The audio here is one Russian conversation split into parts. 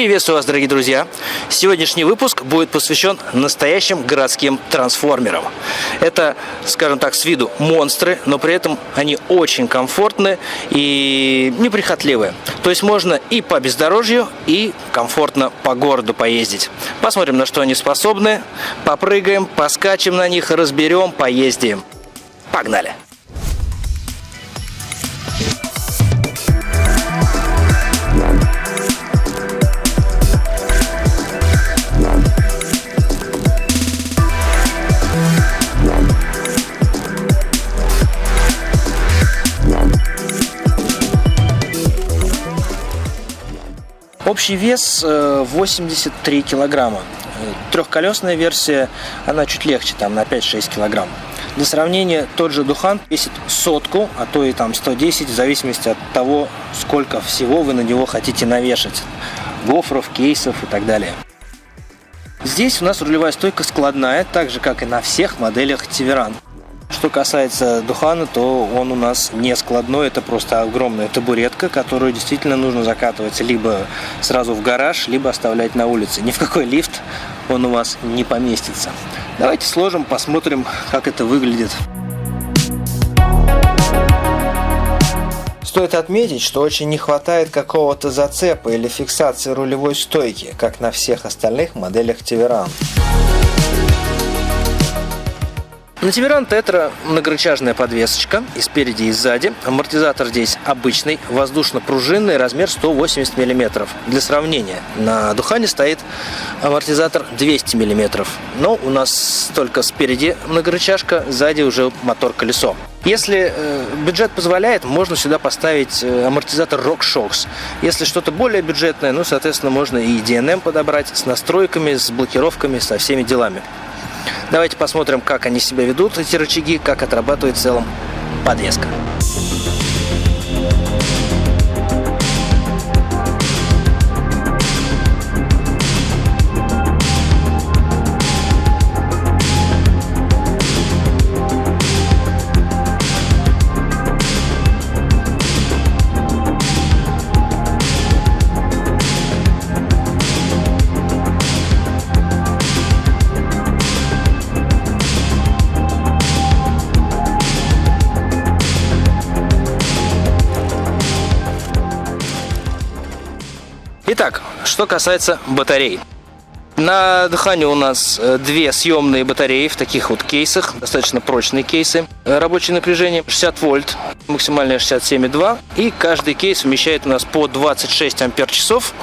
Приветствую вас, дорогие друзья! Сегодняшний выпуск будет посвящен настоящим городским трансформерам. Это, скажем так, с виду монстры, но при этом они очень комфортны и неприхотливые. То есть можно и по бездорожью, и комфортно по городу поездить. Посмотрим, на что они способны, попрыгаем, поскачем на них, разберем, поездим. Погнали! Общий вес 83 килограмма. Трехколесная версия, она чуть легче, там на 5-6 килограмм. Для сравнения, тот же Духан весит 100, а то и там 110, в зависимости от того, сколько всего вы на него хотите навешать. Гофров, кейсов и так далее. Здесь у нас рулевая стойка складная, так же, как и на всех моделях Тиверан. Что касается Духана, то он у нас не складной, это просто огромная табуретка, которую действительно нужно закатывать либо сразу в гараж, либо оставлять на улице. Ни в какой лифт он у вас не поместится. Давайте сложим, посмотрим, как это выглядит. Стоит отметить, что очень не хватает какого-то зацепа или фиксации рулевой стойки, как на всех остальных моделях Тиверан. На Тиверан Тетра многорычажная подвесочка и спереди, и сзади. Амортизатор здесь обычный, воздушно-пружинный, размер 180 мм. Для сравнения, на Духане стоит амортизатор 200 мм. Но у нас только спереди многорычажка, сзади уже мотор-колесо. Если бюджет позволяет, можно сюда поставить амортизатор RockShox. Если что-то более бюджетное, соответственно, можно и DNM подобрать с настройками, с блокировками, со всеми делами. Давайте посмотрим, как они себя ведут, эти рычаги, как отрабатывает в целом подвеска. Итак, что касается батарей. На Духане у нас две съемные батареи в таких вот кейсах, достаточно прочные кейсы. Рабочее напряжение 60 вольт, максимальное 67,2. И каждый кейс вмещает у нас по 26 ампер-часов.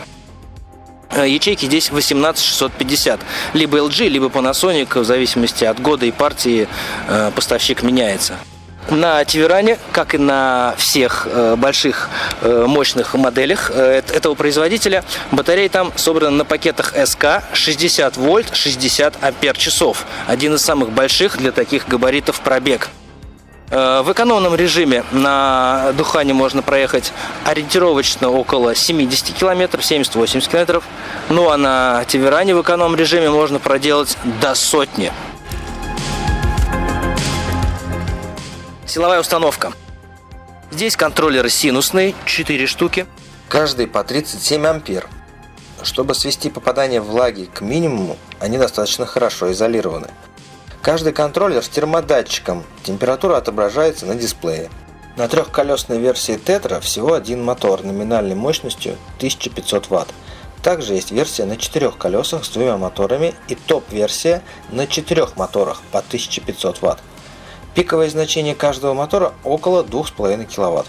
Ячейки здесь 18650. Либо LG, либо Panasonic, в зависимости от года и партии поставщик меняется. На Тиверане, как и на всех больших мощных моделях этого производителя, батареи там собраны на пакетах СК 60 вольт, 60 ампер-часов. Один из самых больших для таких габаритов пробег. В экономном режиме на Духане можно проехать ориентировочно около 70 км, 70-80 км. Ну а на Тиверане в экономном режиме можно проделать до 100. Силовая установка. Здесь контроллеры синусные, 4 штуки. Каждый по 37 ампер. Чтобы свести попадание влаги к минимуму, они достаточно хорошо изолированы. Каждый контроллер с термодатчиком. Температура отображается на дисплее. На трехколесной версии Тетра всего один мотор номинальной мощностью 1500 Вт. Также есть версия на 4 колесах с двумя моторами и топ-версия на 4 моторах по 1500 Вт. Пиковое значение каждого мотора около 2,5 кВт.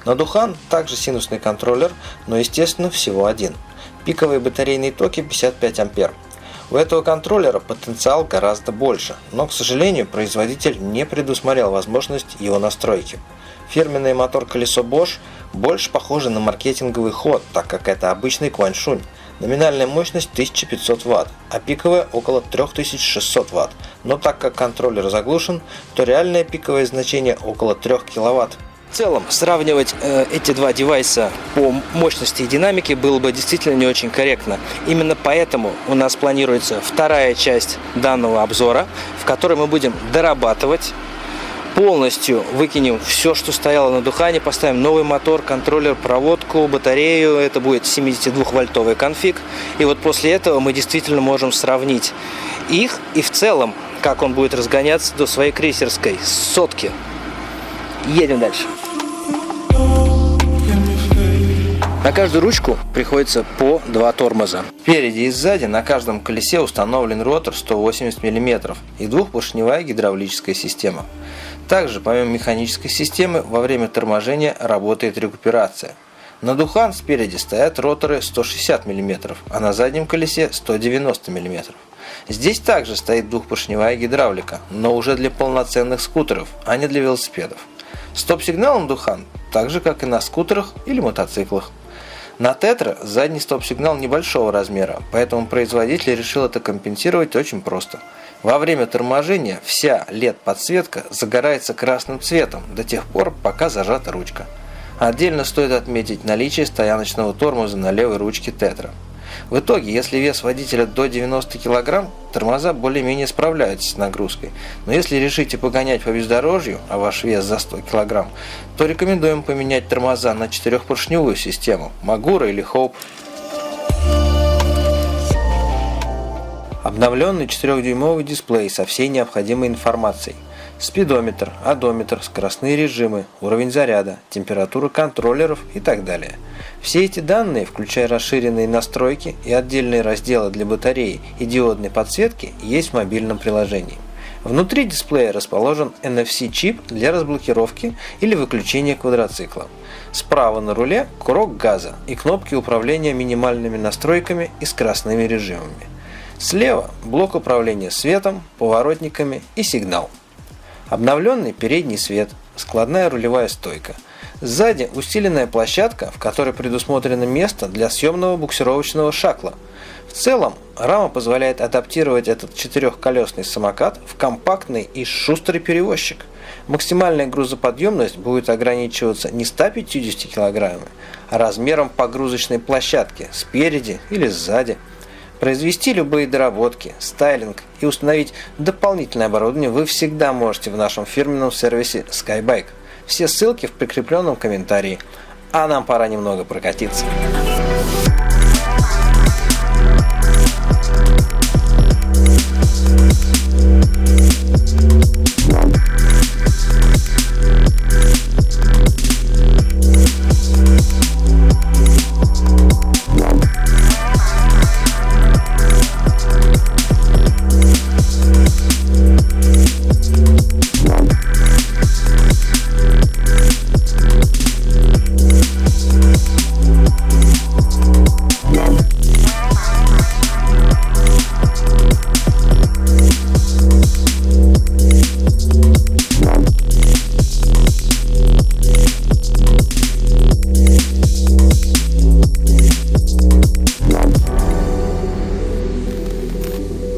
На Духан также синусный контроллер, но естественно всего один. Пиковые батарейные токи 55 ампер. У этого контроллера потенциал гораздо больше, но, к сожалению, производитель не предусмотрел возможность его настройки. Фирменный мотор-колесо Bosch больше похоже на маркетинговый ход, так как это обычный Куаньшунь. Номинальная мощность 1500 Вт, а пиковая около 3600 Вт. Но так как контроллер заглушен, то реальное пиковое значение около 3 кВт. В целом, сравнивать эти два девайса по мощности и динамике было бы действительно не очень корректно. Именно поэтому у нас планируется вторая часть данного обзора, в которой мы будем дорабатывать полностью выкинем все, что стояло на Духане, поставим новый мотор, контроллер, проводку, батарею. Это будет 72-вольтовый конфиг. И вот после этого мы действительно можем сравнить их и в целом, как он будет разгоняться до своей крейсерской сотки. Едем дальше. На каждую ручку приходится по 2 тормоза. Спереди и сзади на каждом колесе установлен ротор 180 мм и двухпоршневая гидравлическая система. Также, помимо механической системы, во время торможения работает рекуперация. На Духан спереди стоят роторы 160 мм, а на заднем колесе 190 мм. Здесь также стоит двухпоршневая гидравлика, но уже для полноценных скутеров, а не для велосипедов. Стоп-сигнал на Духан так же, как и на скутерах или мотоциклах. На Тетра задний стоп-сигнал небольшого размера, поэтому производитель решил это компенсировать очень просто. Во время торможения вся LED-подсветка загорается красным цветом до тех пор, пока зажата ручка. Отдельно стоит отметить наличие стояночного тормоза на левой ручке Тетра. В итоге, если вес водителя до 90 кг, тормоза более-менее справляются с нагрузкой. Но если решите погонять по бездорожью, а ваш вес за 100 кг, то рекомендуем поменять тормоза на 4-поршневую систему – Magura или Hope. Обновленный 4-дюймовый дисплей со всей необходимой информацией. Спидометр, одометр, скоростные режимы, уровень заряда, температура контроллеров и так далее. Все эти данные, включая расширенные настройки и отдельные разделы для батареи и диодной подсветки, есть в мобильном приложении. Внутри дисплея расположен NFC-чип для разблокировки или выключения квадроцикла. Справа на руле курок газа и кнопки управления минимальными настройками и скоростными режимами. Слева блок управления светом, поворотниками и сигнал. Обновленный передний свет, складная рулевая стойка. Сзади усиленная площадка, в которой предусмотрено место для съемного буксировочного шакла. В целом, рама позволяет адаптировать этот 4-колесный самокат в компактный и шустрый перевозчик. Максимальная грузоподъемность будет ограничиваться не 150 кг, а размером погрузочной площадки спереди или сзади. Произвести любые доработки, стайлинг и установить дополнительное оборудование вы всегда можете в нашем фирменном сервисе Skybike. Все ссылки в прикрепленном комментарии. А нам пора немного прокатиться.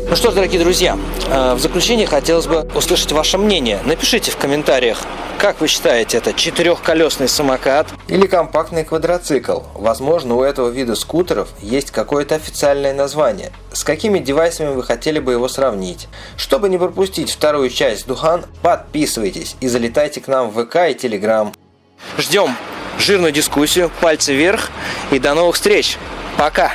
Ну что ж, дорогие друзья, в заключение хотелось бы услышать ваше мнение. Напишите в комментариях, как вы считаете, это 4-колесный самокат или компактный квадроцикл? Возможно, у этого вида скутеров есть какое-то официальное название. С какими девайсами вы хотели бы его сравнить? Чтобы не пропустить вторую часть Духан, подписывайтесь и залетайте к нам в ВК и Telegram. Ждем жирную дискуссию, пальцы вверх и до новых встреч. Пока!